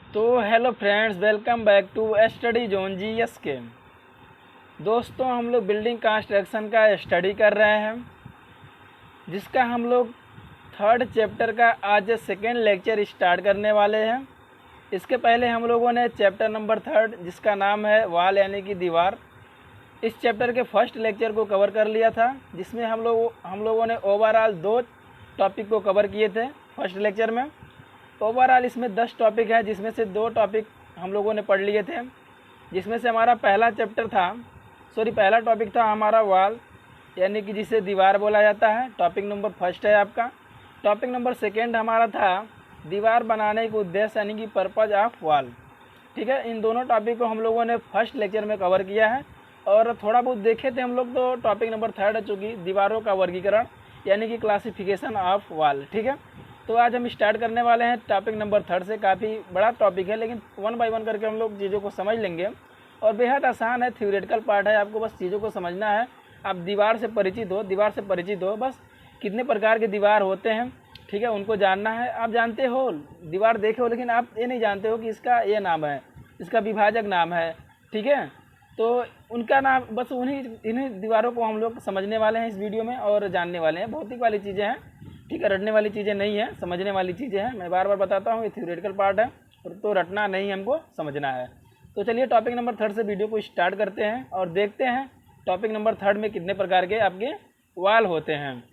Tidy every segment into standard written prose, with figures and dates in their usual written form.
तो hello friends, welcome back to study zone GS के। दोस्तों, हम लोग बिल्डिंग कंस्ट्रक्शन का स्टडी कर रहे हैं, जिसका हम लोग थर्ड चैप्टर का आज सेकेंड लेक्चर स्टार्ट करने वाले हैं। इसके पहले हम लोगों ने चैप्टर नंबर थर्ड, जिसका नाम है वॉल यानी कि दीवार, इस चैप्टर के फर्स्ट लेक्चर को कवर कर लिया था, जिसमें हम लोगों ने ओवरऑल 2 टॉपिक को कवर किए थे फर्स्ट लेक्चर में। ओवरऑल इसमें 10 टॉपिक है, जिसमें से 2 टॉपिक हम लोगों ने पढ़ लिए थे, जिसमें से हमारा पहला टॉपिक था हमारा वॉल यानी कि जिसे दीवार बोला जाता है। टॉपिक नंबर फर्स्ट है आपका। टॉपिक नंबर सेकेंड हमारा था दीवार बनाने के उद्देश्य यानी कि पर्पज़ ऑफ वॉल। ठीक है, इन दोनों टॉपिक को हम लोगों ने फर्स्ट लेक्चर में कवर किया है और थोड़ा बहुत देखे थे हम लोग। तो टॉपिक नंबर थर्ड है चूँकि दीवारों का वर्गीकरण यानी कि क्लासिफिकेशन ऑफ वॉल। ठीक है, तो आज हम स्टार्ट करने वाले हैं टॉपिक नंबर थर्ड से। काफ़ी बड़ा टॉपिक है, लेकिन 1 बाय 1 करके हम लोग चीज़ों को समझ लेंगे और बेहद आसान है। थ्योरेटिकल पार्ट है, आपको बस चीज़ों को समझना है। आप दीवार से परिचित हो, बस कितने प्रकार के दीवार होते हैं, ठीक है, उनको जानना है। आप जानते हो, दीवार देखे हो, लेकिन आप ये नहीं जानते हो कि इसका ये नाम है, इसका विभाजक नाम है। ठीक है, तो उनका नाम बस इन्हीं दीवारों को हम लोग समझने वाले हैं इस वीडियो में और जानने वाले हैं। भौतिक वाली चीज़ें हैं, ठीक है, रटने वाली चीज़ें नहीं है, समझने वाली चीज़ें हैं। मैं बार बार बताता हूँ, ये थ्योरेटिकल पार्ट है तो रटना नहीं, हमको समझना है। तो चलिए टॉपिक नंबर थर्ड से वीडियो को स्टार्ट करते हैं और देखते हैं टॉपिक नंबर थर्ड में कितने प्रकार के आपके वाल होते हैं।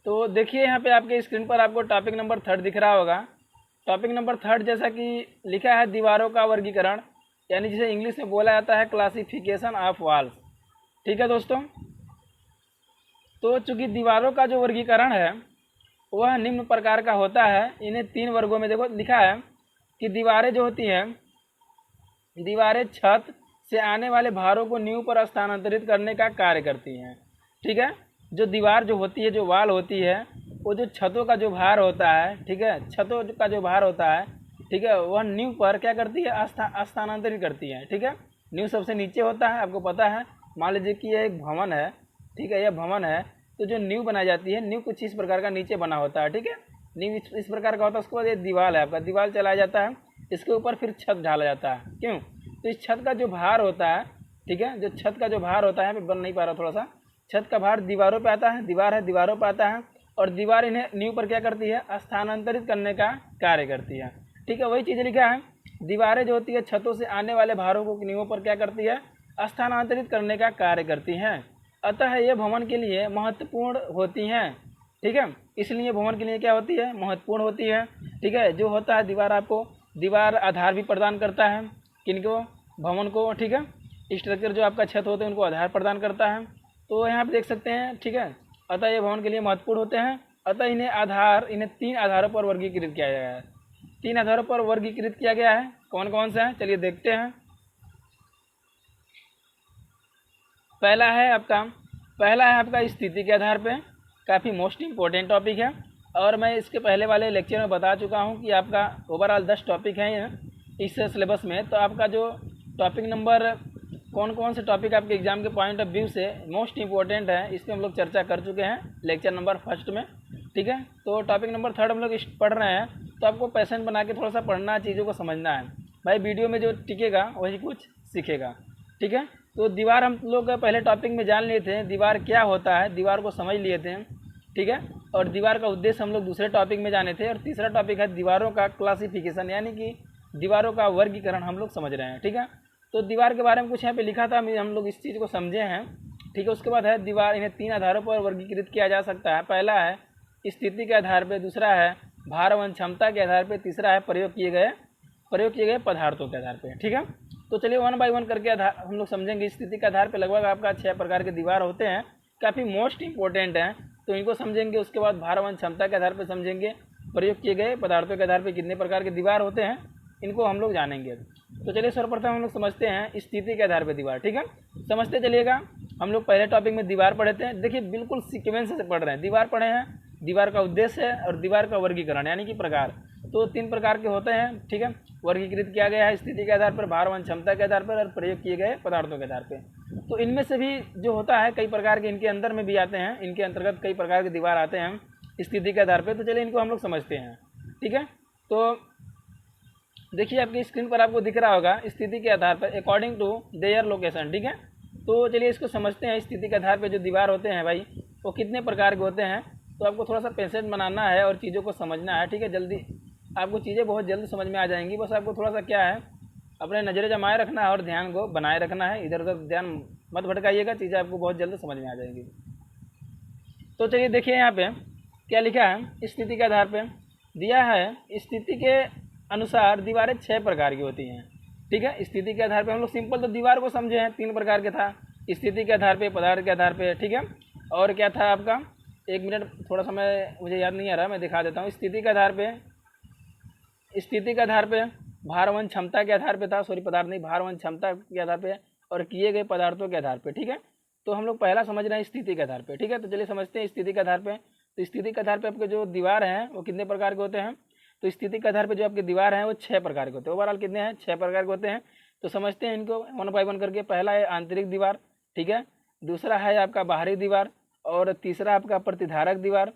तो देखिए यहाँ पे आपके स्क्रीन पर आपको टॉपिक नंबर थर्ड दिख रहा होगा। टॉपिक नंबर थर्ड जैसा कि लिखा है दीवारों का वर्गीकरण, यानी जिसे इंग्लिश में बोला जाता है क्लासिफिकेशन ऑफ वॉल्स। ठीक है दोस्तों, तो चूँकि दीवारों का जो वर्गीकरण है वह निम्न प्रकार का होता है। इन्हें 3 वर्गों में देखो लिखा है कि दीवारें जो होती हैं, दीवारें छत से आने वाले भारों को नींव पर स्थानांतरित करने का कार्य करती हैं। ठीक है, जो दीवार जो होती है, जो वाल होती है, वो जो छतों का जो भार होता है, ठीक है, छतों का जो भार होता है, ठीक है, वह नींव पर क्या करती है, स्थानांतरित करती है। ठीक है, नींव सबसे नीचे होता है, आपको पता है। मान लीजिए कि यह एक भवन है, ठीक है, यह भवन है, तो जो नींव बनाई जाती है, नींव कुछ इस प्रकार का नीचे बना होता है। ठीक है, नींव इस प्रकार का होता है। उसके बाद ये दीवार है आपका, दीवार चलाया जाता है, इसके ऊपर फिर छत ढाला जाता है। क्यों? तो इस छत का जो भार होता है, ठीक है, जो छत का जो भार होता है, यहाँ पे बन नहीं पा रहा थोड़ा सा, छत का भार दीवारों पे आता है, दीवार है दीवारों पे आता है और दीवार इन्हें नींव पर क्या करती है, स्थानांतरित करने का कार्य करती है। ठीक है, वही चीज़ लिखा है, दीवारें जो होती है छतों से आने वाले भारों को नींवों पर क्या करती है, स्थानांतरित करने का कार्य करती हैं। अतः ये भवन के लिए महत्वपूर्ण होती हैं। ठीक है, इसलिए भवन के लिए क्या होती है, महत्वपूर्ण होती है। ठीक है, जो होता है दीवार, आपको दीवार आधार भी प्रदान करता है, किनको, भवन को। ठीक है, स्ट्रक्चर जो आपका छत होते हैं उनको आधार प्रदान करता है। तो यहाँ पे देख सकते हैं। ठीक है, अतः ये भवन के लिए महत्वपूर्ण होते हैं। अतः इन्हें 3 आधारों पर वर्गीकृत किया गया है। 3 आधारों पर वर्गीकृत किया गया है। कौन कौन से हैं, चलिए देखते हैं। पहला है आपका स्थिति के आधार पे, काफ़ी मोस्ट इम्पोर्टेंट टॉपिक है और मैं इसके पहले वाले लेक्चर में बता चुका हूँ कि आपका ओवरऑल 10 टॉपिक हैं इस सिलेबस में। तो आपका जो टॉपिक नंबर, कौन कौन से टॉपिक आपके एग्जाम के पॉइंट ऑफ व्यू से मोस्ट इंपॉर्टेंट है, इस पर हम लोग चर्चा कर चुके हैं लेक्चर नंबर फर्स्ट में। ठीक है, तो टॉपिक नंबर थर्ड हम लोग पढ़ रहे हैं, तो आपको पैसेंट बना के थोड़ा सा पढ़ना, चीज़ों को समझना है भाई। वीडियो में जो टिकेगा वही कुछ सीखेगा। ठीक है, तो दीवार हम लोग पहले टॉपिक में जान लिए थे, दीवार क्या होता है, दीवार को समझ लिए थे। ठीक है, और दीवार का उद्देश्य हम लोग दूसरे टॉपिक में जाने थे। और तीसरा टॉपिक है दीवारों का क्लासिफिकेशन, यानी कि दीवारों का वर्गीकरण हम लोग समझ रहे हैं। ठीक है, तो दीवार के बारे में कुछ यहाँ पे लिखा था, हम लोग इस चीज़ को समझे हैं। ठीक है, उसके बाद है दीवार, इन्हें 3 आधारों पर वर्गीकृत किया जा सकता है। पहला है स्थिति के आधार पर, दूसरा है भार वन क्षमता के आधार पर, तीसरा है प्रयोग किए गए पदार्थों के आधार पर। ठीक है, तो चलिए 1 बाय 1 करके हम लोग समझेंगे। स्थिति के आधार पर लगभग आपका 6 प्रकार के दीवार होते हैं, काफ़ी मोस्ट इंपॉर्टेंट हैं, तो इनको समझेंगे। उसके बाद भार वन क्षमता के आधार पर समझेंगे, प्रयोग किए गए पदार्थों के आधार पर कितने प्रकार के दीवार होते हैं, इनको हम लोग जानेंगे। तो चलिए सर्वप्रथम हम लोग समझते हैं स्थिति के आधार पर दीवार। ठीक है, समझते चलिएगा। हम लोग पहले टॉपिक में दीवार पढ़े थे, देखिए बिल्कुल सीक्वेंस से पढ़ रहे हैं। दीवार पढ़े हैं, दीवार का उद्देश्य है और दीवार का वर्गीकरण यानी कि प्रकार। तो 3 प्रकार के होते हैं, ठीक है। वर्गीकृत किया गया है स्थिति के आधार पर, भार वहन क्षमता के आधार पर और प्रयोग किए गए पदार्थों के आधार पर। तो इनमें से भी जो होता है कई प्रकार के इनके अंदर में भी आते हैं, इनके अंतर्गत कई प्रकार के दीवार आते हैं स्थिति के आधार पर। तो चलिए इनको हम लोग समझते हैं, ठीक है। तो देखिए आपकी स्क्रीन पर आपको दिख रहा होगा स्थिति के आधार पर अकॉर्डिंग टू देयर लोकेशन, ठीक है। तो चलिए इसको समझते हैं। स्थिति के आधार पर जो दीवार होते हैं भाई वो कितने प्रकार के होते हैं। तो आपको थोड़ा सा पेशेंट बनाना है और चीज़ों को समझना है, ठीक है। जल्दी आपको चीज़ें बहुत जल्द समझ में आ जाएंगी। बस आपको थोड़ा सा क्या है, अपने नज़रें जमाए रखना है और ध्यान को बनाए रखना है, इधर उधर ध्यान मत भटकाइएगा, चीज़ें आपको बहुत जल्द समझ में आ जाएंगी। तो चलिए देखिए यहाँ पे क्या लिखा है। स्थिति के आधार पर दिया है स्थिति के अनुसार दीवारें 6 प्रकार की होती हैं, ठीक है। स्थिति के आधार पर हम लोग सिंपल तो दीवार को समझे हैं 3 प्रकार के था, स्थिति के आधार पे, पदार्थ के आधार पे, ठीक है। और क्या था आपका, 1 मिनट, थोड़ा सा मुझे याद नहीं आ रहा, मैं दिखा देता हूँ। स्थिति के आधार पे, स्थिति के आधार पे भार वहन क्षमता के आधार पे था, सॉरी पदार्थ नहीं, भार वहन क्षमता के आधार पे और किए गए पदार्थों के आधार पे, ठीक है। तो हम लोग पहला समझ रहे हैं स्थिति के आधार पे, ठीक है। तो चलिए समझते हैं स्थिति के आधार पे। तो स्थिति के आधार पे आपके जो दीवार हैं वो कितने प्रकार के होते हैं। तो स्थिति के आधार पर जो आपके दीवार हैं वो 6 प्रकार के होते हैं। ओवरऑल कितने हैं, 6 प्रकार के होते हैं। तो समझते हैं इनको 1 बाय 1 करके। पहला है आंतरिक दीवार, ठीक है। दूसरा है आपका बाहरी दीवार, और तीसरा आपका प्रतिधारक दीवार,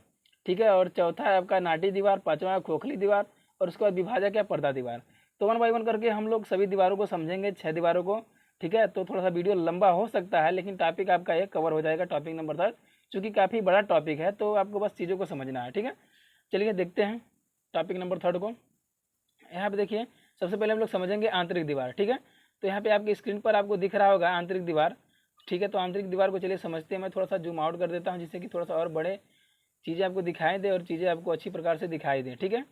ठीक है। और चौथा है आपका नाटी दीवार, पांचवा है खोखली दीवार, और उसके बाद विभाजक है पर्दा दीवार। तो 1 बाय 1 करके हम लोग सभी दीवारों को समझेंगे, 6 दीवारों को, ठीक है। तो थोड़ा सा वीडियो लंबा हो सकता है, लेकिन टॉपिक आपका ये कवर हो जाएगा, टॉपिक नंबर 3, चूँकि काफ़ी बड़ा टॉपिक है, तो आपको बस चीज़ों को समझना है, ठीक है। चलिए देखते हैं टॉपिक नंबर 3 को। यहाँ पे देखिए सबसे पहले हम लोग समझेंगे आंतरिक दीवार, ठीक है। तो यहाँ पे आपकी स्क्रीन पर आपको दिख रहा होगा आंतरिक दीवार, ठीक है। तो आंतरिक दीवार को चलिए समझते हैं। मैं थोड़ा सा जूम आउट कर देता हूँ जिससे कि थोड़ा सा और बड़े चीज़ें आपको दिखाई दे और चीज़ें आपको अच्छी प्रकार से दिखाई दें, ठीक है।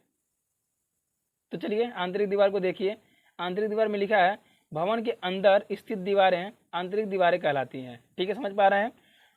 तो चलिए आंतरिक दीवार को देखिए। आंतरिक दीवार में लिखा है भवन के अंदर स्थित दीवारें आंतरिक दीवारें कहलाती हैं, ठीक है। समझ पा रहे हैं।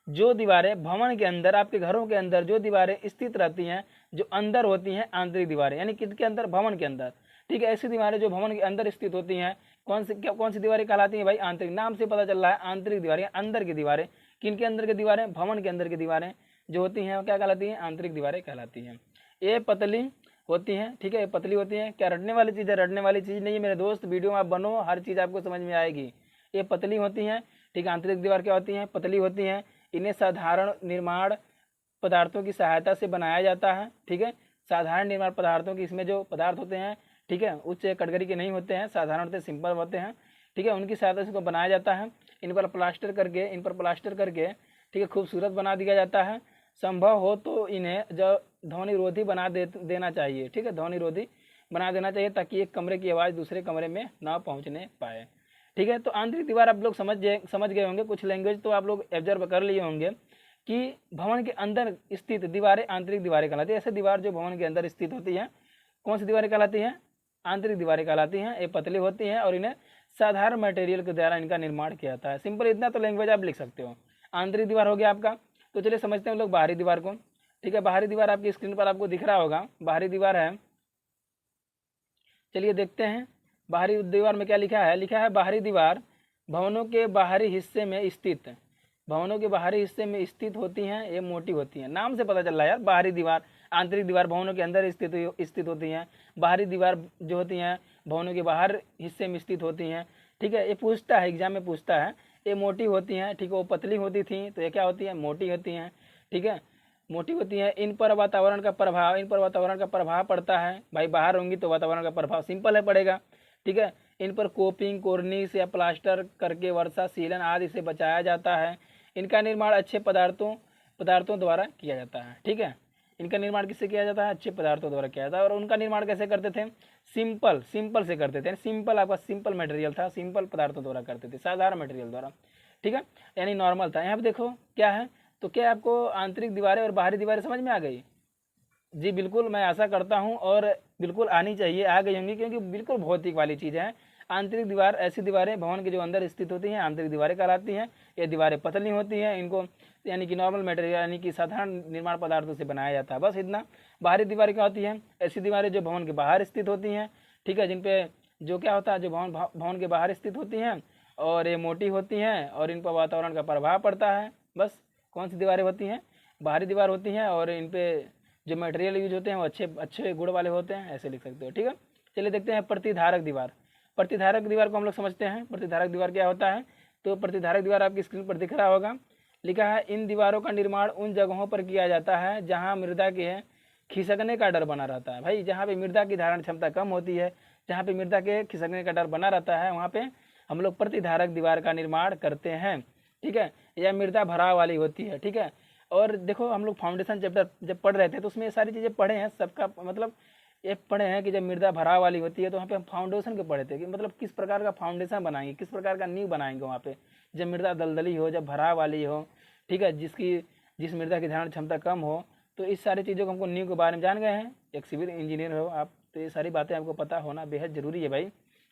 जो दीवारें भवन के अंदर, आपके घरों के अंदर जो दीवारें स्थित रहती हैं, जो अंदर होती हैं, आंतरिक दीवारें, यानी किसके अंदर, भवन के अंदर, ठीक है। ऐसी दीवारें जो भवन के अंदर स्थित होती हैं, कौन सी दीवारें कहलाती हैं भाई, आंतरिक। नाम से पता चल रहा है आंतरिक दीवारें, अंदर की दीवारें। किन के अंदर की दीवारें, भवन के अंदर की दीवारें जो होती हैं क्या कहलाती हैं, आंतरिक दीवारें कहलाती हैं। ये पतली होती हैं, ठीक है। ये पतली होती हैं। क्या रटने वाली चीज़ है, रटने वाली चीज़ नहीं है मेरे दोस्त, वीडियो में आप बनो, हर चीज़ आपको समझ में आएगी। ये पतली होती हैं, ठीक है। आंतरिक दीवार क्या होती हैं, पतली होती हैं। इन्हें साधारण निर्माण पदार्थों की सहायता से बनाया जाता है, ठीक है। साधारण निर्माण पदार्थों की, इसमें जो पदार्थ होते हैं, ठीक है, उच्च कैटेगरी के नहीं होते हैं, साधारण होते हैं, सिंपल होते हैं, ठीक है। उनकी सहायता से इसको बनाया जाता है। इन पर प्लास्टर करके, ठीक है, खूबसूरत बना दिया जाता है। संभव हो तो इन्हें जो ध्वनिरोधी बना देना चाहिए, ठीक है। ध्वनिरोधी बना देना चाहिए ताकि एक कमरे की आवाज़ दूसरे कमरे में ना पहुंचने पाए, ठीक है। तो आंतरिक दीवार आप लोग समझ गए होंगे। कुछ लैंग्वेज तो आप लोग ऑब्जर्व कर लिए होंगे कि भवन के अंदर स्थित दीवारें आंतरिक दीवारें कहलाती है। ऐसे दीवार जो भवन के अंदर स्थित होती हैं, कौन सी दीवारें कहलाती हैं, आंतरिक दीवारें कहलाती हैं। ये पतली होती हैं और इन्हें साधारण मटेरियल के द्वारा इनका निर्माण किया जाता है। सिंपल इतना तो लैंग्वेज आप लिख सकते हो। आंतरिक दीवार हो गया आपका। तो चलिए समझते हैं हम लोग बाहरी दीवार को, ठीक है। बाहरी दीवार आपकी स्क्रीन पर आपको दिख रहा होगा, बाहरी दीवार है। चलिए देखते हैं बाहरी दीवार में क्या लिखा है। लिखा है बाहरी दीवार भवनों के बाहरी हिस्से में स्थित, भवनों के बाहरी हिस्से में स्थित होती हैं। ये मोटी होती हैं, नाम से पता चल रहा है यार। बाहरी दीवार, आंतरिक दीवार भवनों के अंदर स्थित होती हैं। बाहरी दीवार जो होती हैं भवनों के बाहर हिस्से में स्थित होती हैं, ठीक है। ये पूछता है, एग्जाम में पूछता है। ये मोटी होती हैं, ठीक है। वो पतली होती थी, तो ये क्या होती है, मोटी होती हैं, ठीक है, मोटी होती हैं। इन पर वातावरण का प्रभाव पड़ता है। भाई बाहर होंगी तो वातावरण का प्रभाव सिंपल है पड़ेगा, ठीक है। इन पर कोपिंग, कोर्निस या प्लास्टर करके वर्षा, सीलन आदि से बचाया जाता है। इनका निर्माण अच्छे पदार्थों द्वारा किया जाता है, ठीक है। इनका निर्माण किससे किया जाता है, अच्छे पदार्थों द्वारा किया जाता है। और उनका निर्माण कैसे करते थे, सिंपल से करते थे। सिंपल आपका सिंपल मटेरियल था, सिंपल पदार्थों द्वारा करते थे, साधारण मटेरियल द्वारा, ठीक है, यानी नॉर्मल था। यहाँ पे देखो क्या है। तो क्या आपको आंतरिक दीवारें और बाहरी दीवारें समझ में आ गई? जी बिल्कुल, मैं आशा करता हूँ और बिल्कुल आनी चाहिए, आ गई होंगी, क्योंकि बिल्कुल भौतिक वाली चीज़ है। आंतरिक दीवार ऐसी दीवारें भवन के जो अंदर स्थित होती हैं, आंतरिक दीवारें कहलाती हैं। ये दीवारें पतली होती हैं, इनको यानी कि नॉर्मल मटेरियल यानी कि साधारण निर्माण पदार्थों से बनाया जाता है, बस इतना। बाहरी दीवारें क्या होती हैं, ऐसी दीवारें जो भवन के बाहर स्थित होती हैं, ठीक है, जिन पे जो क्या होता है, जो भवन के बाहर स्थित होती हैं और ये मोटी होती हैं और इन पर वातावरण का प्रभाव पड़ता है। बस कौन सी दीवारें होती हैं, बाहरी दीवार होती हैं और इन पे जो मटेरियल यूज होते हैं वो अच्छे अच्छे गुण वाले होते हैं, ऐसे लिख सकते हो। ठीक है, चलिए देखते हैं प्रतिधारक दीवार। प्रतिधारक दीवार को हम लोग समझते हैं। प्रतिधारक दीवार क्या होता है? तो प्रतिधारक दीवार आपकी स्क्रीन पर दिख रहा होगा, लिखा है इन दीवारों का निर्माण उन जगहों पर किया जाता है जहां मृदा के खिसकने का डर बना रहता है। भाई जहाँ पे मृदा की धारण क्षमता कम होती है, जहाँ पे मृदा के खिसकने का डर बना रहता है, वहाँ पे हम लोग प्रतिधारक दीवार का निर्माण करते हैं। ठीक है, यह मृदा भराव वाली होती है। ठीक है, और देखो हम लोग फाउंडेशन चैप्टर जब पढ़ रहे थे तो उसमें ये सारी चीज़ें पढ़े हैं, सबका मतलब ये पढ़े हैं कि जब मृदा भराव वाली होती है तो वहाँ पे हम फाउंडेशन के पढ़े थे कि मतलब किस प्रकार का फाउंडेशन बनाएंगे, किस प्रकार का नींव बनाएंगे वहाँ पे जब मृदा दलदली हो, जब भराव वाली हो। ठीक है, जिस मृदा की धारण क्षमता कम हो। तो इस सारी चीज़ों को हमको नींव के बारे में जान गए हैं, एक सिविल इंजीनियर हो आप तो ये सारी बातें आपको पता होना बेहद जरूरी है भाई।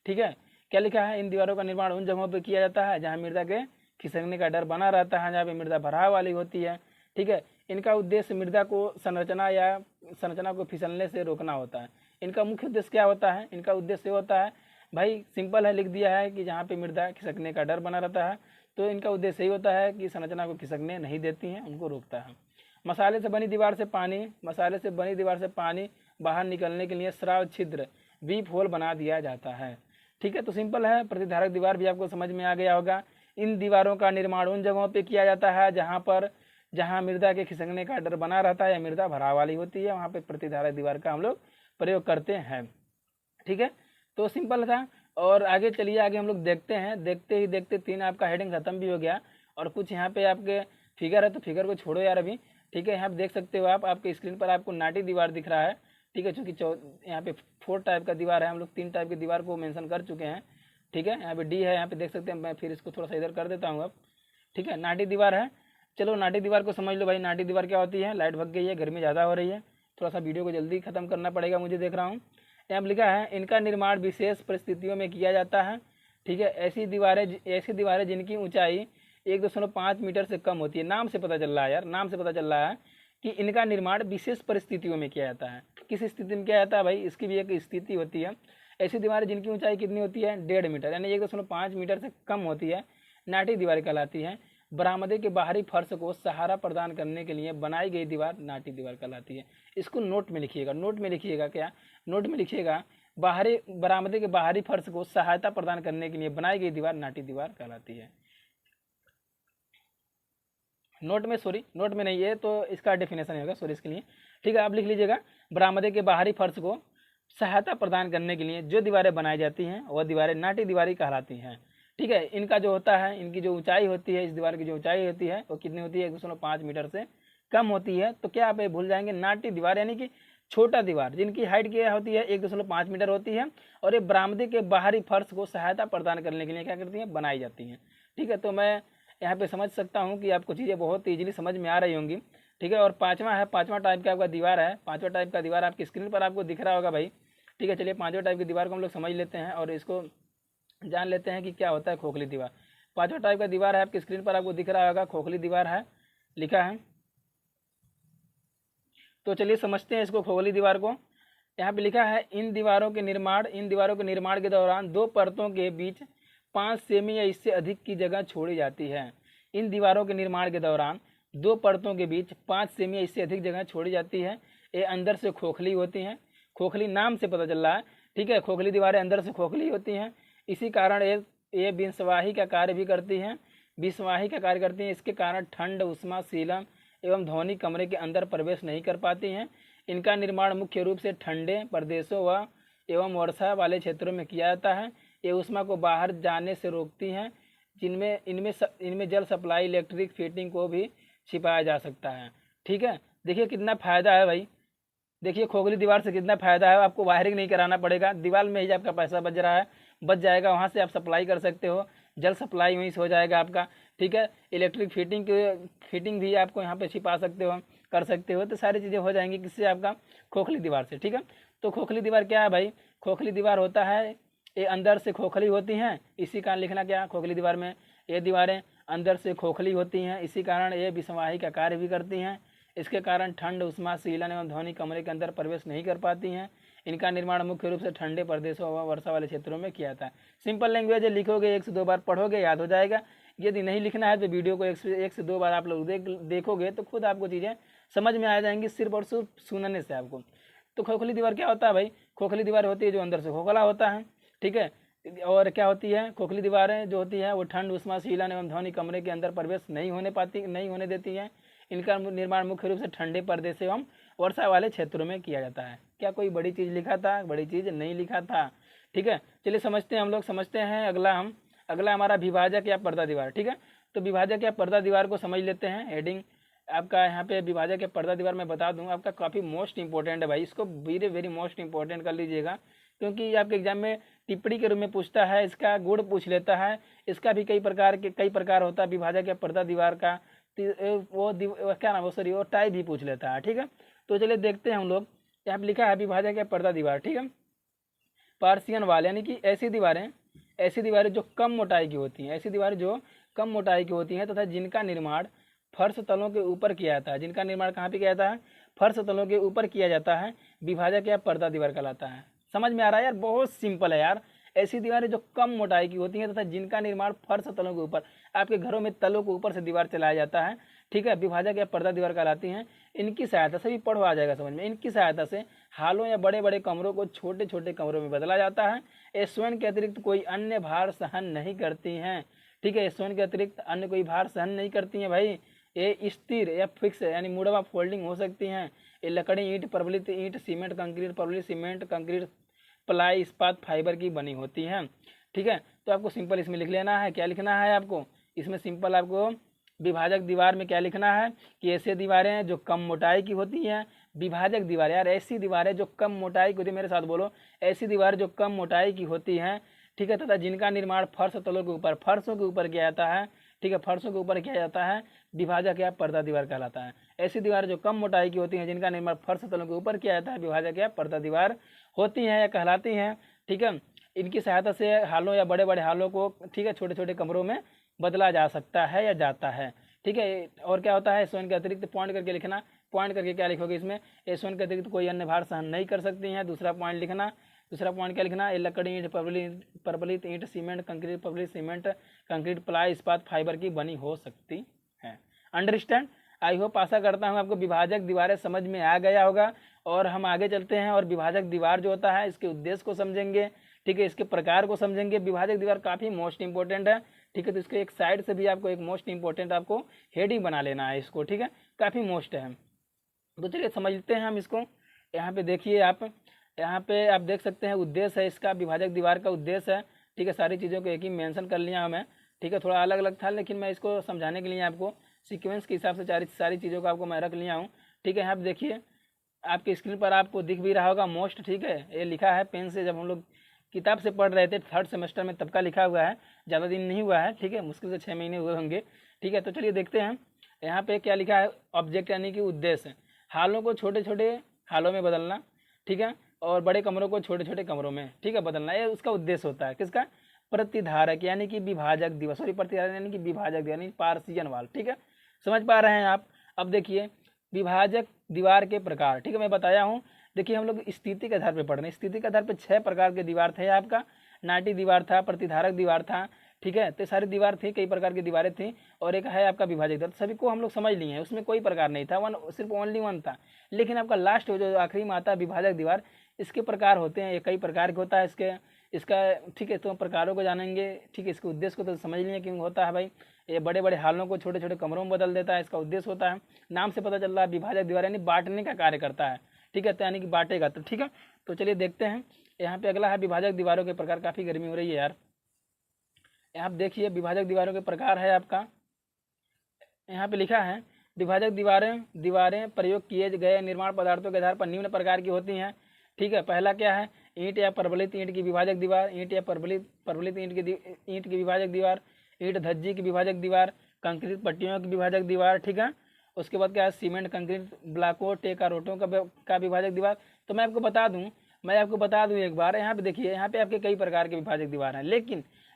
ठीक है, क्या लिखा है? इन दीवारों का निर्माण उन जगहों पर किया जाता है जहाँ मृदा के खिसकने का डर बना रहता है, जहाँ पे मृदा भराव वाली होती है। ठीक है, इनका उद्देश्य मृदा को संरचना को फिसलने से रोकना होता है। इनका मुख्य उद्देश्य क्या होता है? इनका उद्देश्य होता है भाई सिंपल है, लिख दिया है कि जहाँ पे मृदा खिसकने का डर बना रहता है तो इनका उद्देश्य यही होता है कि संरचना को खिसकने नहीं देती हैं, उनको रोकता है। मसाले से बनी दीवार से पानी बाहर निकलने के लिए स्राव छिद्र वीप होल बना दिया जाता है। ठीक है, तो सिंपल है, प्रतिधारक दीवार भी आपको समझ में आ गया होगा। इन दीवारों का निर्माण उन जगहों पे किया जाता है जहाँ मृदा के खिसकने का डर बना रहता है या मृदा भराव वाली होती है, वहाँ पे प्रतिधारक दीवार का हम लोग प्रयोग करते हैं। ठीक है, तो सिंपल था। और आगे चलिए, आगे हम लोग देखते हैं। देखते ही देखते 3 आपका हेडिंग खत्म भी हो गया और कुछ यहाँ पे आपके फिगर है तो फिगर को छोड़ो यार अभी। ठीक है, यहाँ पे देख सकते हो आप, आपके स्क्रीन पर आपको नाटी दीवार दिख रहा है। ठीक है, चूँकि यहाँ पे 4 टाइप का दीवार है, हम लोग 3 टाइप की दीवार को मेंशन कर चुके हैं। ठीक है, यहाँ पे डी है, यहाँ पे देख सकते हैं, मैं फिर इसको थोड़ा सा इधर कर देता हूँ अब। ठीक है, नाटी दीवार है। चलो नाटी दीवार को समझ लो भाई। नाटी दीवार क्या होती है? लाइट भग गई है, गर्मी ज़्यादा हो रही है, थोड़ा सा वीडियो को जल्दी खत्म करना पड़ेगा मुझे, देख रहा हूँ। यहाँ लिखा है इनका निर्माण विशेष परिस्थितियों में किया जाता है। ठीक है, ऐसी दीवारें जिनकी ऊंचाई 1.5 मीटर से कम होती है। नाम से पता चल रहा है यार, नाम से पता चल रहा है कि इनका निर्माण विशेष परिस्थितियों में किया जाता है। किस स्थिति में किया जाता है भाई? इसकी भी एक स्थिति होती है। ऐसी दीवारें जिनकी ऊंचाई कितनी होती है? 1.5 मीटर, यानी 1.5 मीटर से कम होती है, नाटी दीवारें कहलाती हैं। बरामदे के बाहरी फर्श को सहारा प्रदान करने के लिए बनाई गई दीवार नाटी दीवार कहलाती है। इसको नोट में लिखिएगा। नोट में लिखिएगा क्या? नोट में लिखिएगा बरामदे के बाहरी फर्श को सहायता प्रदान करने के लिए बनाई गई दीवार नाटी दीवार कहलाती है। नोट में नहीं है तो इसका डेफिनेशन होगा, सॉरी इसके लिए। ठीक है, आप लिख लीजिएगा बरामदे के बाहरी फर्श को सहायता प्रदान करने के लिए जो दीवारें बनाई जाती हैं वह दीवारें नाटी दीवारी कहलाती हैं। ठीक है, इनका जो होता है, इनकी जो ऊंचाई होती है, इस दीवार की जो ऊंचाई होती है वो कितनी होती है? 1.5 मीटर से कम होती है। तो क्या आप ये भूल जाएंगे? नाटी दीवार यानी कि छोटा दीवार जिनकी हाइट क्या होती है? 1.5 मीटर होती है और ये बरामदे के बाहरी फर्श को सहायता प्रदान करने के लिए क्या करती हैं? बनाई जाती हैं। ठीक है, तो मैं यहाँ पे समझ सकता हूँ कि आपको चीज़ें बहुत ईजिली समझ में आ रही होंगी। ठीक है, और पाँचवा टाइप का आपका दीवार है। 5वां टाइप का दीवार आपकी स्क्रीन पर आपको दिख रहा होगा भाई। ठीक है, चलिए 5वें टाइप की दीवार को हम लोग समझ लेते हैं और इसको जान लेते हैं कि क्या होता है खोखली दीवार। 5वां टाइप का दीवार है, आपकी स्क्रीन पर आपको दिख रहा होगा, खोखली दीवार है लिखा है। तो चलिए समझते हैं इसको, खोखली दीवार को। यहाँ पे लिखा है इन दीवारों के निर्माण के दौरान 2 परतों के बीच 5 सेमी या इससे अधिक की जगह छोड़ी जाती है। इन दीवारों के निर्माण के दौरान 2 परतों के बीच 5 सेमी या इससे अधिक जगह छोड़ी जाती है। ये अंदर से खोखली होती हैं। खोखली नाम से पता चल रहा है। ठीक है, खोखली दीवारें अंदर से खोखली होती हैं। इसी कारण ये बिंसवाही का कार्य भी करती हैं। इसके कारण ठंड, उष्मा, शीलम एवं ध्वनि कमरे के अंदर प्रवेश नहीं कर पाती हैं। इनका निर्माण मुख्य रूप से ठंडे प्रदेशों व एवं वर्षा वाले क्षेत्रों में किया जाता है। ये उष्मा को बाहर जाने से रोकती हैं। इनमें जल सप्लाई, इलेक्ट्रिक फिटिंग को भी छिपाया जा सकता है। ठीक है, देखिए कितना फ़ायदा है भाई। देखिए खोखली दीवार से कितना फ़ायदा है, आपको वायरिंग नहीं कराना पड़ेगा, दीवार में ही आपका पैसा बच जाएगा, वहाँ से आप सप्लाई कर सकते हो, जल सप्लाई वहीं से हो जाएगा आपका। ठीक है, इलेक्ट्रिक फिटिंग भी आपको यहाँ पे छिपा सकते हो, कर सकते हो, तो सारी चीज़ें हो जाएंगी किससे? आपका खोखली दीवार से। ठीक है, तो खोखली दीवार क्या है भाई? खोखली दीवार होता है ये अंदर से खोखली होती हैं, इसी कारण लिखना क्या? खोखली दीवार में ये दीवारें अंदर से खोखली होती हैं, इसी कारण ये विषवाही का कार्य भी करती हैं। इसके कारण ठंड, उष्मा, शीलन एवं ध्वनि कमरे के अंदर प्रवेश नहीं कर पाती हैं। इनका निर्माण मुख्य रूप से ठंडे प्रदेशों व वर्षा वाले क्षेत्रों में किया जाता है। सिंपल लैंग्वेज है, लिखोगे 1 से 2 बार, पढ़ोगे याद हो जाएगा। यदि नहीं लिखना है तो वीडियो को एक से 2 बार आप लोग देखोगे तो खुद आपको चीज़ें समझ में आ जाएंगी सिर्फ और सिर्फ सुनने से आपको। तो खोखली दीवार क्या होता है भाई? खोखली दीवार होती है जो अंदर से खोखला होता है, ठीक है। और क्या होती है? खोखली दीवारें जो होती है वो ठंड, उष्मा, शीलन एवं ध्वनि कमरे के अंदर प्रवेश नहीं होने देती हैं। इनका निर्माण मुख्य रूप से ठंडे प्रदेश एवं वर्षा वाले क्षेत्रों में किया जाता है। क्या कोई बड़ी चीज़ लिखा था? बड़ी चीज़ नहीं लिखा था, ठीक है। चलिए समझते हैं, हम लोग समझते हैं। अगला हमारा विभाजक या पर्दा दीवार, ठीक है। तो विभाजक या पर्दा दीवार को समझ लेते हैं। हेडिंग आपका यहाँ पे विभाजक या पर्दा दीवार मैं बता दूँ, आपका काफ़ी मोस्ट इंपॉर्टेंट है भाई, इसको वेरी वेरी मोस्ट इंपॉर्टेंट कर लीजिएगा, क्योंकि आपके एग्जाम में टिप्पणी के रूप में पूछता है, इसका गुण पूछ लेता है। इसका भी कई प्रकार होता है विभाजक या पर्दा दीवार का, क्या नाम, वो टाइप भी पूछ लेता है, ठीक है। तो चलिए देखते हैं हम लोग। यहाँ पे लिखा है विभाजक या पर्दा दीवार, ठीक है। पार्शियन वाल, यानी कि ऐसी दीवारें जो कम मोटाई की होती हैं, ऐसी दीवारें जो कम मोटाई की होती हैं तथा जिनका निर्माण फर्श तलों के ऊपर किया जाता है। जिनका निर्माण कहाँ पे किया जाता है? फर्श तलों के ऊपर किया जाता है, विभाजक या पर्दा दीवार कहलाता है। समझ में आ रहा है यार? बहुत सिंपल है यार। ऐसी दीवारें जो कम मोटाई की होती हैं तथा जिनका निर्माण फर्श तलों के ऊपर, आपके घरों में तलों के ऊपर से दीवार चलाया जाता है, ठीक है, विभाजक या पर्दा दीवार कहलाती हैं। इनकी सहायता से भी पढ़ो आ जाएगा समझ में। इनकी सहायता से हालों या बड़े बड़े कमरों को छोटे छोटे कमरों में बदला जाता है। ये स्वयं के अतिरिक्त कोई अन्य भार सहन नहीं करती हैं, ठीक है। स्वयं के अतिरिक्त अन्य कोई भार सहन नहीं करती हैं भाई। ये स्थिर या फिक्स यानी मुड़वा फोल्डिंग हो सकती हैं। ये लकड़ी, ईंट, प्रबलित ईंट, सीमेंट, कंक्रीट, प्रबलित सीमेंट, कंक्रीट, प्लाई, इस्पात, फाइबर की बनी होती हैं, ठीक है। तो आपको सिंपल इसमें लिख लेना है। क्या लिखना है आपको इसमें? सिंपल आपको विभाजक दीवार में क्या लिखना है कि ऐसे दीवारें जो कम मोटाई की होती हैं, विभाजक दीवार यार ऐसी दीवारें जो कम मोटाई की होती है, मेरे साथ बोलो, ऐसी दीवारें जो कम मोटाई की होती हैं, ठीक है, तथा जिनका निर्माण फर्शों के ऊपर किया जाता है, ठीक है, फर्शों के ऊपर किया जाता है, विभाजक या पर्दा दीवार कहलाता है। ऐसी दीवारें जो कम मोटाई की होती हैं, जिनका निर्माण फर्श तलों के ऊपर किया जाता है, विभाजक या पर्दा दीवार होती हैं या कहलाती हैं, ठीक है। इनकी सहायता से हालों या बड़े बड़े हालों को, ठीक है, छोटे छोटे कमरों में बदला जा सकता है या जाता है, ठीक है। और क्या होता है? स्वयं के अतिरिक्त पॉइंट करके लिखना। पॉइंट करके क्या लिखोगे इसमें? स्वयं के अतिरिक्त कोई अन्य भार सहन नहीं कर सकती हैं। दूसरा पॉइंट लिखना। दूसरा पॉइंट क्या लिखना? ये लकड़ी, ईंट, प्रबलित ईंट, सीमेंट, कंक्रीट, प्रबलित सीमेंट, कंक्रीट, प्लाई, इस्पात, फाइबर की बनी हो सकती है। अंडरस्टैंड? आई होप, आशा करता हूँ आपको विभाजक दीवारें समझ में आ गया होगा। और हम आगे चलते हैं और विभाजक दीवार जो होता है इसके उद्देश्य को समझेंगे, ठीक है, इसके प्रकार को समझेंगे। विभाजक दीवार काफ़ी मोस्ट इंपॉर्टेंट है, ठीक है। तो इसके एक साइड से भी आपको एक मोस्ट इंपॉर्टेंट आपको हेडिंग बना लेना है इसको, ठीक है, काफ़ी मोस्ट है। तो चलिए समझते हैं हम इसको। यहाँ पे देखिए आप, यहाँ पे आप देख सकते हैं उद्देश्य है इसका, विभाजक दीवार का उद्देश्य है, ठीक है। सारी चीज़ों को एक ही मेंशन कर लिया हमें, ठीक है। थोड़ा अलग अलग था लेकिन मैं इसको समझाने के लिए आपको सीक्वेंस के हिसाब से सारी चीज़ों को आपको मैं रख लिया हूँ, ठीक है। यहाँ पे देखिए आपके स्क्रीन पर आपको दिख भी रहा होगा मोस्ट, ठीक है। ये लिखा है पेन से, जब हम लोग किताब से पढ़ रहे थे 3rd सेमेस्टर में तब का लिखा हुआ है, ज़्यादा दिन नहीं हुआ है, ठीक है, मुश्किल से 6 महीने हुए होंगे, ठीक है। तो चलिए देखते हैं यहाँ पे क्या लिखा है। ऑब्जेक्ट यानी कि उद्देश्य, हालों को छोटे छोटे हालों में बदलना, ठीक है, और बड़े कमरों को छोटे छोटे कमरों में, ठीक है, बदलना, ये उसका उद्देश्य होता है। किसका? प्रतिधारक यानी कि विभाजक दीवार, सॉरी प्रतिधारक यानी कि विभाजक दीवार यानी पार्शियन वाल, ठीक है। समझ पा रहे हैं आप? अब देखिए विभाजक दीवार के प्रकार, ठीक है, मैं बताया हूँ। देखिए हम लोग स्थिति के आधार पर पढ़ रहे हैं। स्थिति के आधार पर 6 प्रकार के दीवार थे आपका। नाटी दीवार था, प्रतिधारक दीवार था, ठीक है। तो सारी दीवार थी, कई प्रकार की दीवारें थी, और एक है आपका विभाजक दीवार। सभी को हम लोग समझ लिए हैं, उसमें कोई प्रकार नहीं था, सिर्फ ओनली वन था। लेकिन आपका लास्ट जो आखिरी में आता है विभाजक दीवार, इसके प्रकार होते हैं, ये कई प्रकार के होता है इसका, ठीक है। तो प्रकारों को जानेंगे, ठीक है। इसके उद्देश्य को तो समझ लिए क्यों होता है भाई, ये बड़े बड़े हालों को छोटे छोटे कमरों में बदल देता है, इसका उद्देश्य होता है। नाम से पता चल रहा है विभाजक दीवार यानी बांटने का कार्य करता है, ठीक है, तो यानी कि बांटेगा, तो ठीक है। तो चलिए देखते हैं यहाँ पे अगला है विभाजक दीवारों के प्रकार। काफ़ी गर्मी हो रही है यार। यहाँ पे देखिए विभाजक दीवारों के प्रकार है आपका, यहाँ पे लिखा है विभाजक दीवारें प्रयोग किए गए निर्माण पदार्थों के आधार पर निम्न प्रकार की होती हैं, ठीक है। पहला क्या है? ईंट या प्रबलित ईंट की विभाजक दीवार, ईंट या प्रबलित ईंट की विभाजक दीवार, ईंट धज्जी की विभाजक दीवार, कंक्रीट पट्टियों की विभाजक दीवार, ठीक है। उसके बाद क्या है? सीमेंट, कंक्रीट ब्लॉकों, टेका रोटों का विभाजक दीवार। तो मैं आपको बता दूं एक बार, यहाँ पे देखिए, यहाँ पे आपके कई प्रकार के विभाजक दीवार हैं,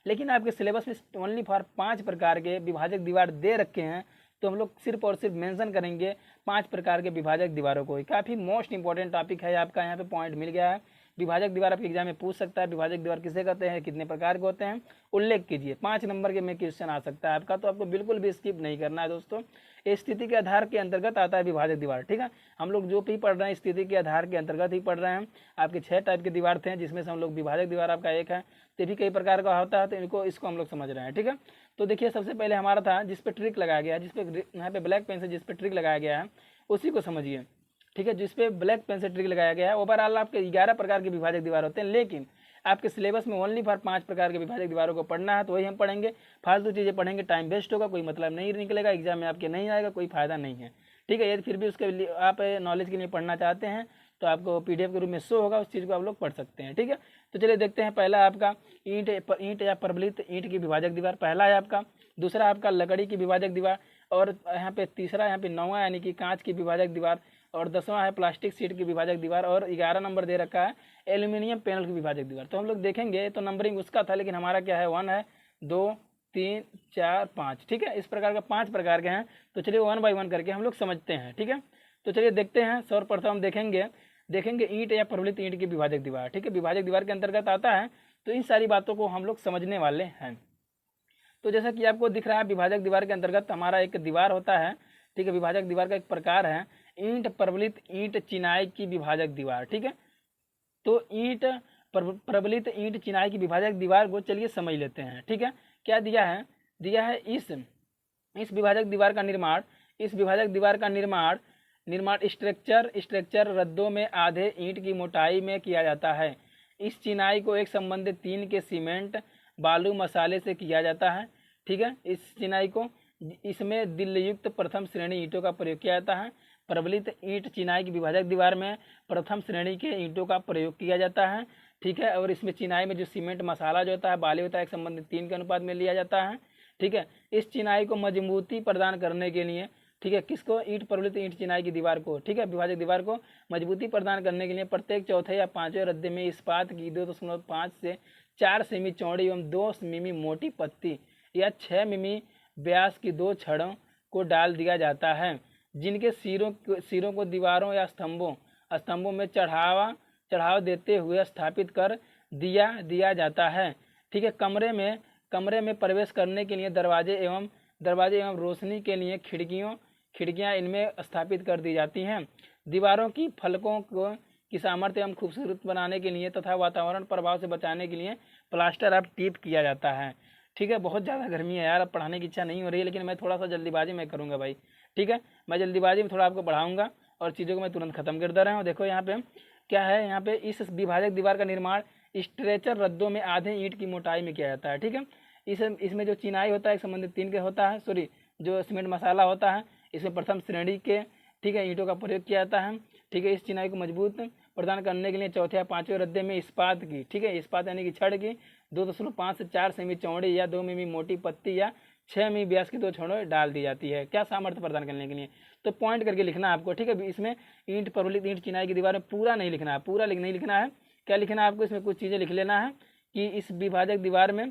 लेकिन आपके सिलेबस में ओनली फॉर 5 प्रकार के विभाजक दीवार दे रखे हैं। तो हम लोग सिर्फ और सिर्फ मेंशन करेंगे 5 प्रकार के विभाजक दीवारों को। काफ़ी मोस्ट इंपॉर्टेंट टॉपिक है आपका, यहाँ पे पॉइंट मिल गया है। विभाजक दीवार आपके एग्जाम में पूछ सकता है, विभाजक दीवार किसे कहते हैं, कितने प्रकार के होते हैं, उल्लेख कीजिए। 5 नंबर के में क्वेश्चन आ सकता है आपका, तो आपको बिल्कुल भी स्किप नहीं करना है दोस्तों। स्थिति के आधार के अंतर्गत आता है विभाजक दीवार, ठीक है। हम लोग जो भी पढ़ रहे हैं स्थिति के आधार के अंतर्गत ही पढ़ रहे हैं। आपके 6 टाइप के दीवार थे, जिसमें से हम लोग विभाजक दीवार आपका एक है, तो भी कई प्रकार का होता है, तो इसको हम लोग समझ रहे हैं, ठीक है। तो देखिए सबसे पहले हमारा था जिस पे ट्रिक लगाया गया है, जिस पे यहाँ पे ब्लैक पेन से जिस पे ट्रिक लगाया गया है उसी को समझिए, ठीक है। जिस पे ब्लैक पेन से ट्रिक लगाया गया है, ओवरऑल आपके 11 प्रकार के विभाजक दीवार होते हैं, लेकिन आपके सिलेबस में ओनली फॉर 5 प्रकार के विभाजक दीवारों को पढ़ना है, तो वही हम पढ़ेंगे। फालतू चीज़ें पढ़ेंगे टाइम वेस्ट होगा, कोई मतलब नहीं निकलेगा, एग्जाम में आपके नहीं आएगा, कोई फायदा नहीं है, ठीक है। यदि फिर भी उसके लिए आप नॉलेज के लिए पढ़ना चाहते हैं तो आपको PDF के रूप में शो होगा, उस चीज़ को आप लोग पढ़ सकते हैं, ठीक है। तो चलिए देखते हैं, पहला आपका ईंट या प्रबलित ईंट की विभाजक दीवार पहला है आपका। दूसरा आपका लकड़ी की विभाजक दीवार, और यहाँ पे तीसरा यहाँ पे 9वां यानी कि कांच की विभाजक दीवार, और 10वां है प्लास्टिक सीट की विभाजक दीवार, और 11 नंबर दे रखा है एल्यूमिनियम पैनल की विभाजक दीवार। तो हम लोग देखेंगे, तो नंबरिंग उसका था, लेकिन हमारा क्या है 1 है 2 3 4 5, ठीक है। इस प्रकार का 5 प्रकार के हैं, तो चलिए 1 बाय 1 करके हम लोग समझते हैं, ठीक है। तो चलिए देखते हैं, सर्वप्रथम हम देखेंगे ईंट या प्रबलित ईंट की विभाजक दीवार, ठीक है। विभाजक दीवार के अंतर्गत आता है, तो इन सारी बातों को हम लोग समझने वाले हैं। तो जैसा कि आपको दिख रहा है, विभाजक दीवार के अंतर्गत हमारा एक दीवार होता है, ठीक है। विभाजक दीवार का एक प्रकार है ईंट प्रबलित ईंट चिनाई की विभाजक दीवार, ठीक है। तो ईंट प्रबलित ईंट चिनाई की विभाजक दीवार को चलिए समझ लेते हैं, ठीक है। क्या दिया है इस विभाजक दीवार का निर्माण, इस विभाजक दीवार का निर्माण स्ट्रक्चर रद्दों में आधे ईंट की मोटाई में किया जाता है। इस चिनाई को एक संबंधित 3 के सीमेंट बालू मसाले से किया जाता है, ठीक है। इस चिनाई को इसमें दिल्युक्त प्रथम श्रेणी ईंटों का प्रयोग किया जाता है। प्रबलित ईंट चिनाई की विभाजक दीवार में प्रथम श्रेणी के ईंटों का प्रयोग किया जाता है, ठीक है। और इसमें चिनाई में जो सीमेंट मसाला जो होता है, बालू होता है, एक संबंधित 3 के अनुपात में लिया जाता है, ठीक है। इस चिनाई को मजबूती प्रदान करने के लिए, ठीक है, किसको, ईंट प्रबलित ईंट चिनाई की दीवार को, ठीक है, विभाजक दीवार को मजबूती प्रदान करने के लिए प्रत्येक चौथे या 5वें रद्दे में इस्पात की 2.5 से 4 सेमी चौड़ी एवं 2 मिमी मोटी पत्ती या 6 मिमी व्यास की 2 छड़ों को डाल दिया जाता है, जिनके सिरों को दीवारों या स्तंभों में चढ़ाव देते हुए स्थापित कर दिया जाता है, ठीक है। कमरे में प्रवेश करने के लिए दरवाजे एवं रोशनी के लिए खिड़कियां इनमें स्थापित कर दी जाती हैं। दीवारों की फलकों की सामर्थ्य एवं खूबसूरत बनाने के लिए तथा वातावरण प्रभाव से बचाने के लिए प्लास्टर ऑफ टिप किया जाता है, ठीक है। बहुत ज़्यादा गर्मी है यार, अब पढ़ाने की इच्छा नहीं हो रही है, लेकिन मैं थोड़ा सा जल्दीबाजी में करूँगा भाई, ठीक है। मैं जल्दीबाजी में थोड़ा आपको पढ़ाऊँगा और चीज़ों को मैं तुरंत खत्म कर दे रहा हूँ। देखो यहाँ पे क्या है, यहाँ पे इस विभाजक दीवार का निर्माण स्ट्रेचर रद्दों में आधे ईंट की मोटाई में किया जाता है, ठीक है। इसमें जो चिनाई होता है एक संबंधित 3 के होता है, जो सीमेंट मसाला होता है, इसमें प्रथम श्रेणी के, ठीक है, ईंटों का प्रयोग किया जाता है, ठीक है। इस चिनाई को मजबूत प्रदान करने के लिए चौथे या 5वें रद्दे में इस्पात की, ठीक है, इस्पात यानी कि छड़ की 2.5 से 4 सेमी चौड़ी या 2 मिमी मोटी पत्ती या 6 मिमी व्यास की 2 छड़ों डाल दी जाती है, क्या, सामर्थ्य प्रदान करने के लिए। तो पॉइंट करके लिखना है आपको, ठीक है। इसमें ईंट प्रबलित ईंट चिनाई की दीवार में पूरा नहीं लिखना है, पूरा नहीं लिखना है, क्या लिखना है आपको, इसमें कुछ चीज़ें लिख लेना है कि इस विभाजक दीवार में,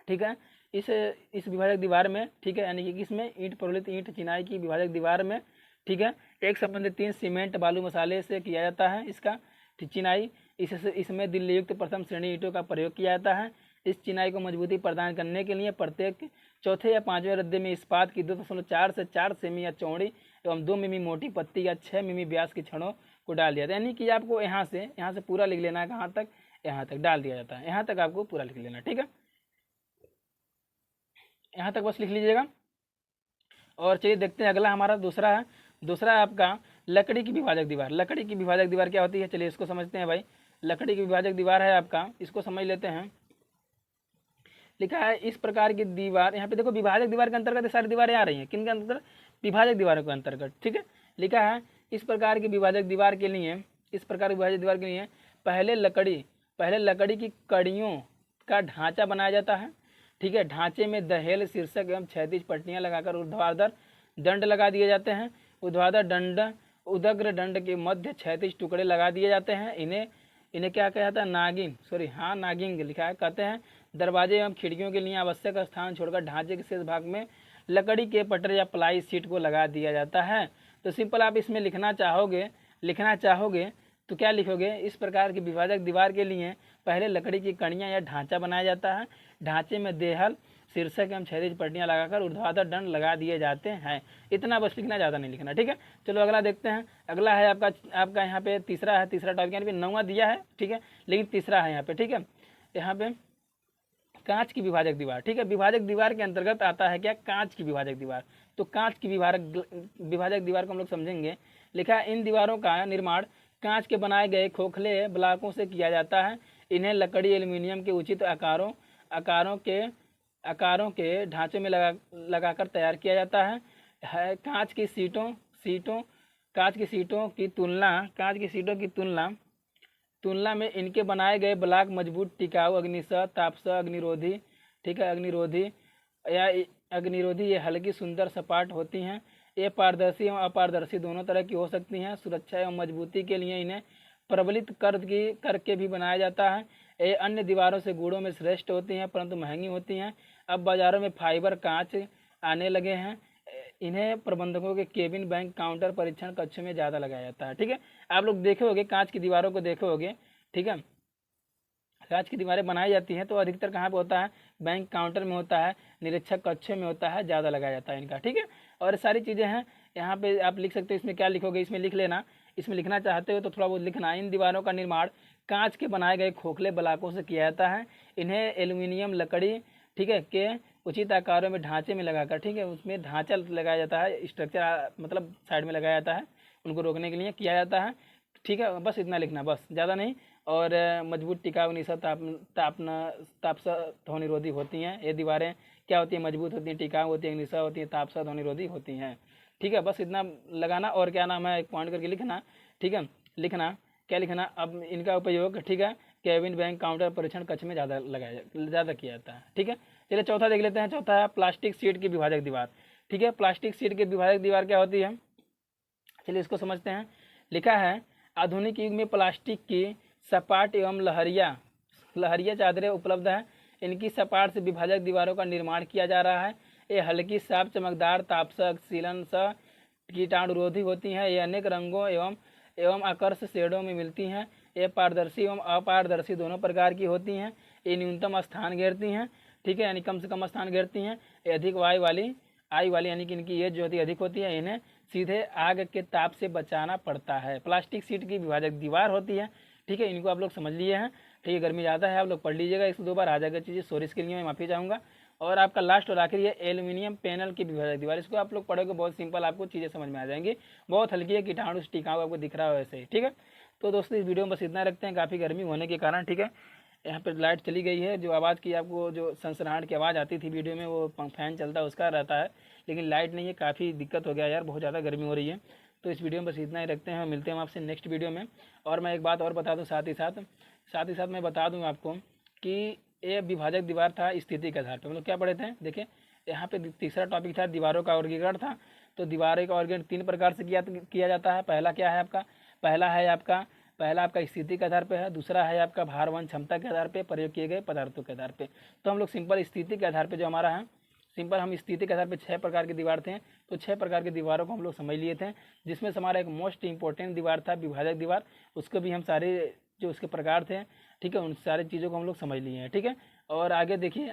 ठीक है, इस विभाजक दीवार में, ठीक है, यानी कि इसमें ईंट प्रबलित ईंट चिनाई की विभाजक दीवार में, ठीक है, एक संबंधित 3 सीमेंट बालू मसाले से किया जाता है इसका चिनाई। इसमें दिल्युक्त प्रथम श्रेणी ईंटों का प्रयोग किया जाता है। इस चिनाई को मजबूती प्रदान करने के लिए प्रत्येक चौथे या 5वें रद्दे में इस्पात की 2.4 से 4 सेमी या चौड़ी एवं 2 मिमी मोटी पत्ती या 6 मिमी व्यास की छड़ों को डाल दिया जाता है। यानी कि आपको यहाँ से पूरा लिख लेना है, कहाँ तक, यहाँ तक डाल दिया जाता है, यहाँ तक आपको पूरा लिख लेना, ठीक है, यहाँ तक बस लिख लीजिएगा। और चलिए देखते हैं अगला हमारा दूसरा है आपका लकड़ी की विभाजक दीवार। लकड़ी की विभाजक दीवार क्या होती है, चलिए इसको समझते हैं भाई। लकड़ी की विभाजक दीवार है आपका, इसको समझ लेते हैं। लिखा है इस प्रकार की दीवार, यहाँ पे देखो विभाजक दीवार के अंतर्गत सारी दीवारें आ रही हैं, किन के अंतर्गत, विभाजक दीवारों के अंतर्गत, ठीक है। लिखा है इस प्रकार की विभाजक दीवार के लिए पहले लकड़ी की कड़ियों का ढांचा बनाया जाता है, ठीक है। ढांचे में दहेल, शीर्षक एवं क्षैतिज पट्टियां लगाकर ऊर्ध्वाधर दंड लगा दिए जाते हैं। उदग्र दंड के मध्य क्षैतिज टुकड़े लगा दिए जाते हैं। इन्हें क्या कहा जाता है, नागिन लिखा है, कहते हैं। दरवाजे एवं खिड़कियों के लिए आवश्यक स्थान छोड़कर ढांचे के शेष भाग में लकड़ी के पटर या प्लाई सीट को लगा दिया जाता है। तो सिंपल आप इसमें लिखना चाहोगे तो क्या लिखोगे, इस प्रकार की विभाजक दीवार के लिए पहले लकड़ी की कड़ियाँ या ढांचा बनाया जाता है। ढांचे में देहल, शीर्षक एवं क्षैतिज पट्टियाँ लगाकर ऊर्ध्वाधर दंड लगा दिए जाते हैं। इतना बस लिखना, ज़्यादा नहीं लिखना, ठीक है। चलो अगला देखते हैं। अगला है आपका यहाँ पे तीसरा टॉपिक, यानी 9वां दिया है, ठीक है, लेकिन तीसरा है यहाँ पे, ठीक है। यहाँ पे कांच की विभाजक दीवार, ठीक है। विभाजक दीवार के अंतर्गत आता है क्या, कांच की विभाजक दीवार। तो कांच की विभाजक दीवार को हम लोग समझेंगे। लिखा, इन दीवारों का निर्माण कांच के बनाए गए खोखले ब्लॉकों से किया जाता है। इन्हें लकड़ी, एल्यूमीनियम के उचित आकारों के ढांचे में लगाकर तैयार किया जाता है। कांच की सीटों की तुलना में इनके बनाए गए ब्लॉक मजबूत, टिकाऊ, अग्निसह, तापसह, अग्निरोधी, ठीक है, अग्निरोधी ये हल्की, सुंदर, सपाट होती हैं। ये पारदर्शी एवं अपारदर्शी दोनों तरह की हो सकती हैं। सुरक्षा एवं मजबूती के लिए इन्हें प्रबलित करके भी बनाया जाता है। ये अन्य दीवारों से गुणों में श्रेष्ठ होती हैं, परंतु महंगी होती हैं। अब बाजारों में फाइबर कांच आने लगे हैं। इन्हें प्रबंधकों के केबिन, बैंक, काउंटर, परीक्षण कक्ष में ज़्यादा लगाया जाता है, ठीक है। आप लोग देखे होगे कांच की दीवारों को देखे होगे, ठीक है। कांच की दीवारें बनाई जाती हैं तो अधिकतर कहाँ पे होता है, बैंक काउंटर में होता है, निरीक्षक कक्ष में होता है, ज़्यादा लगाया जाता है इनका, ठीक है। और सारी चीज़ें हैं यहाँ पे, आप लिख सकते हो। इसमें क्या लिखोगे, इसमें लिख लेना। इसमें लिखना चाहते हो तो थोड़ा बहुत लिखना। इन दीवारों का निर्माण कांच के बनाए गए खोखले ब्लॉकों से किया जाता है। इन्हें एल्यूमिनियम, लकड़ी, ठीक है, के उचित आकारों में ढांचे में लगाकर, ठीक है, उसमें ढांचा लगाया जाता है, स्ट्रक्चर मतलब साइड में लगाया जाता है, उनको रोकने के लिए किया जाता है, ठीक है। बस इतना लिखना, बस ज़्यादा नहीं। और मजबूत, टिकाऊ, निशा, तापसा, ध्वनिरोधी होती हैं। ये दीवारें क्या होती हैं, मजबूत होती हैं, टिकाऊ होती हैं, निशा होती हैं, तापसा, ध्वनिरोधी होती हैं, ठीक है। बस इतना लगाना। और क्या नाम है, एक पॉइंट करके लिखना, ठीक है। लिखना क्या लिखना, अब इनका उपयोग, ठीक है, केबिन, बैंक, काउंटर, परीक्षण कक्ष में ज़्यादा किया जाता है, ठीक है। चलिए चौथा देख लेते हैं। चौथा है प्लास्टिक शीट की विभाजक दीवार, ठीक है। प्लास्टिक शीट की विभाजक दीवार क्या होती है, चलिए इसको समझते हैं। लिखा है, आधुनिक युग में प्लास्टिक की सपाट एवं लहरिया चादरें उपलब्ध हैं। इनकी सपाट से विभाजक दीवारों का निर्माण किया जा रहा है। ये हल्की, साफ, चमकदार, तापसक, सीलनसह, कीटाणुरोधी होती हैं। ये अनेक रंगों एवं आकर्षक शेडों में मिलती हैं। ये पारदर्शी एवं अपारदर्शी दोनों प्रकार की होती हैं। ये न्यूनतम स्थान घेरती हैं, ठीक है, यानी कम से कम स्थान घेरती हैं। ये अधिक आय वाली यानी कि इनकी एज जो होती है अधिक होती है। इन्हें सीधे आग के ताप से बचाना पड़ता है। प्लास्टिक शीट की विभाजक दीवार होती है, ठीक है। इनको आप लोग समझ लिए हैं, ठीक है। गर्मी ज़्यादा है, आप लोग पढ़ लीजिएगा, 1 से 2 बार आ जाएगा चीज़ें। सॉरी इसके लिए मैं माफ़ी चाहूँगा। और आपका लास्ट और आखिरी है एल्यूमिनियम पैनल की विभाजक दीवार। इसको आप लोग पढ़ोगे, बहुत सिंपल, आपको चीज़ें समझ में आ जाएंगी। बहुत हल्की है, कीटाणु टिकाऊ आपको दिख रहा है वैसे ही, ठीक है। तो दोस्तों इस वीडियो में बस इतना रखते हैं, काफ़ी गर्मी होने के कारण, ठीक है। यहाँ पर लाइट चली गई है, जो आवाज़ की आपको जो सनसनाहट की आवाज़ आती थी वीडियो में, वो फैन चलता है उसका रहता है, लेकिन लाइट नहीं है। काफ़ी दिक्कत हो गया यार, बहुत ज़्यादा गर्मी हो रही है। तो इस वीडियो में बस इतना ही रखते हैं, मिलते हैं आपसे नेक्स्ट वीडियो में। और मैं एक बात और बता दूं, साथ ही साथ मैं बता दूं आपको कि ये विभाजक दीवार था स्थिति के आधार पर। मतलब क्या पढ़े थे, देखिए यहाँ पे तीसरा टॉपिक था दीवारों का वर्गीकरण था। तो दीवारों का वर्गीकरण 3 प्रकार से किया जाता है। पहला क्या है आपका, पहला आपका स्थिति के आधार पे है। दूसरा है आपका भार वहन क्षमता के आधार पे, प्रयोग किए गए पदार्थों के आधार पे। तो हम लोग सिंपल स्थिति के आधार पे जो हमारा है, सिंपल हम स्थिति के आधार पे 6 प्रकार की दीवार थे। तो 6 प्रकार की दीवारों को हम लोग समझ लिए थे, जिसमें से हमारा एक मोस्ट इंपॉर्टेंट दीवार था विभाजक दीवार। उसको भी हम सारे जो उसके प्रकार थे, ठीक है, उन सारी चीज़ों को हम लोग समझ लिए हैं, ठीक है। और आगे देखिए,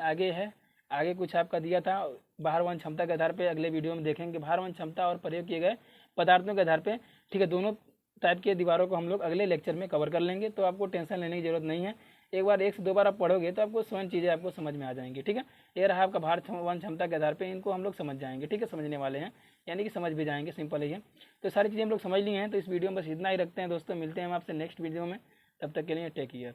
आगे कुछ आपका दिया था भार वहन क्षमता के आधार पे। अगले वीडियो में देखेंगे भार वहन क्षमता और प्रयोग किए गए पदार्थों के आधार पे, ठीक है। दोनों टाइप के दीवारों को हम लोग अगले लेक्चर में कवर कर लेंगे। तो आपको टेंशन लेने की जरूरत नहीं है। एक बार 1 से 2 बार आप पढ़ोगे तो आपको स्वयं चीज़ें आपको समझ में आ जाएंगी, ठीक है। ये रहा आपका भार वहन क्षमता के आधार पे, इनको हम लोग समझ जाएंगे, ठीक है, समझने वाले हैं, यानी कि समझ भी जाएंगे, सिंपल ही है। तो सारी चीज़ें हम लोग समझ लिए हैं। तो इस वीडियो में बस इतना ही रखते हैं दोस्तों, मिलते हैं हम आपसे नेक्स्ट वीडियो में। तब तक के लिए टेक केयर।